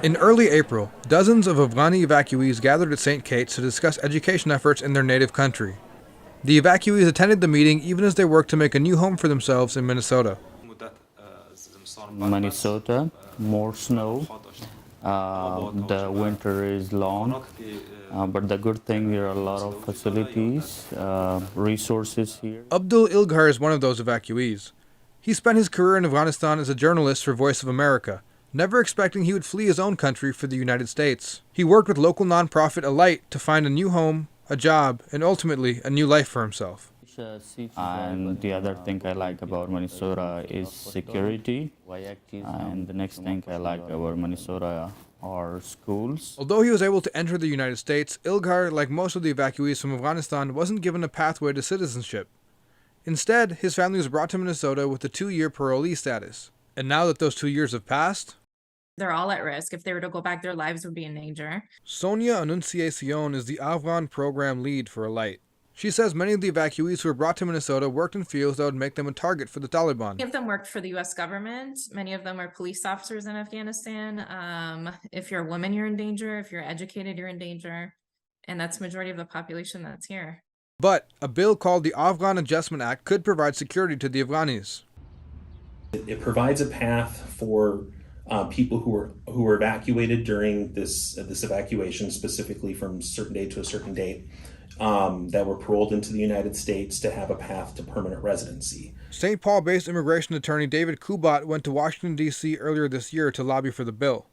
In early April, dozens of Afghani evacuees gathered at St. Kate's to discuss education efforts in their native country. The evacuees attended the meeting even as they worked to make a new home for themselves in Minnesota. Minnesota, more snow. The winter is long, but the good thing there are a lot of facilities, resources here. Abdul Ilghar is one of those evacuees. He spent his career in Afghanistan as a journalist for Voice of America, never expecting he would flee his own country for the United States. He worked with local nonprofit Alight to find a new home, a job, and ultimately a new life for himself. And the other thing I like about Minnesota is security. And the next thing I like about Minnesota are schools. Although he was able to enter the United States, Ilghar, like most of the evacuees from Afghanistan, wasn't given a pathway to citizenship. Instead, his family was brought to Minnesota with a 2-year parolee status. And now that those 2 years have passed, they're all at risk. If they were to go back, their lives would be in danger. Sonia Annunciacion is the Afghan program lead for Alight. She says many of the evacuees who were brought to Minnesota worked in fields that would make them a target for the Taliban. Many of them worked for the U.S. government. Many of them are police officers in Afghanistan. If you're a woman, you're in danger. If you're educated, you're in danger. And that's the majority of the population that's here. But a bill called the Afghan Adjustment Act could provide security to the Afghanis. It provides a path for people who were evacuated during this evacuation, specifically from a certain date to a certain date, that were paroled into the United States to have a path to permanent residency. St. Paul-based immigration attorney David Kubat went to Washington, D.C. earlier this year to lobby for the bill.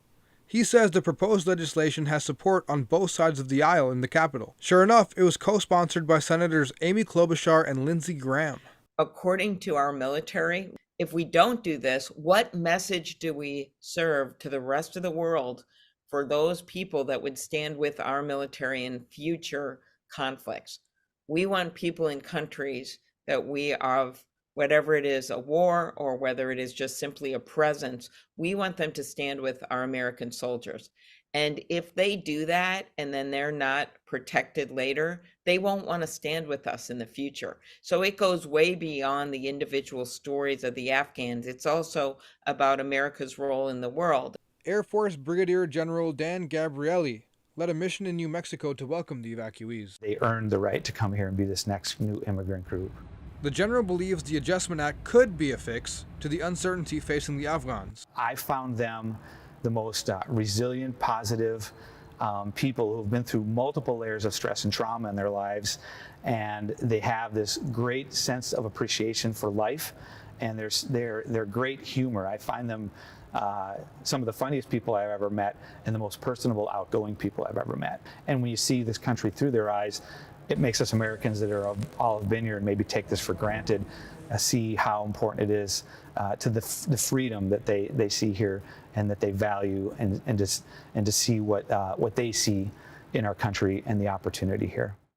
He says the proposed legislation has support on both sides of the aisle in the Capitol. Sure enough, it was co-sponsored by Senators Amy Klobuchar and Lindsey Graham. According to our military, if we don't do this, what message do we serve to the rest of the world for those people that would stand with our military in future conflicts? We want people in countries that we have, whatever it is, a war or whether it is just simply a presence, we want them to stand with our American soldiers. And if they do that and then they're not protected later, they won't want to stand with us in the future. So it goes way beyond the individual stories of the Afghans. It's also about America's role in the world. Air Force Brigadier General Dan Gabrielli led a mission in New Mexico to welcome the evacuees. They earned the right to come here and be this next new immigrant group. The general believes the Adjustment Act could be a fix to the uncertainty facing the Afghans. I found them the most resilient, positive people who've been through multiple layers of stress and trauma in their lives, and they have this great sense of appreciation for life, and their great humor. I find them some of the funniest people I've ever met and the most personable, outgoing people I've ever met. And when you see this country through their eyes, it makes us Americans that are all have been here and maybe take this for granted, see how important it is to the freedom that they see here and that they value, and to see what they see in our country and the opportunity here.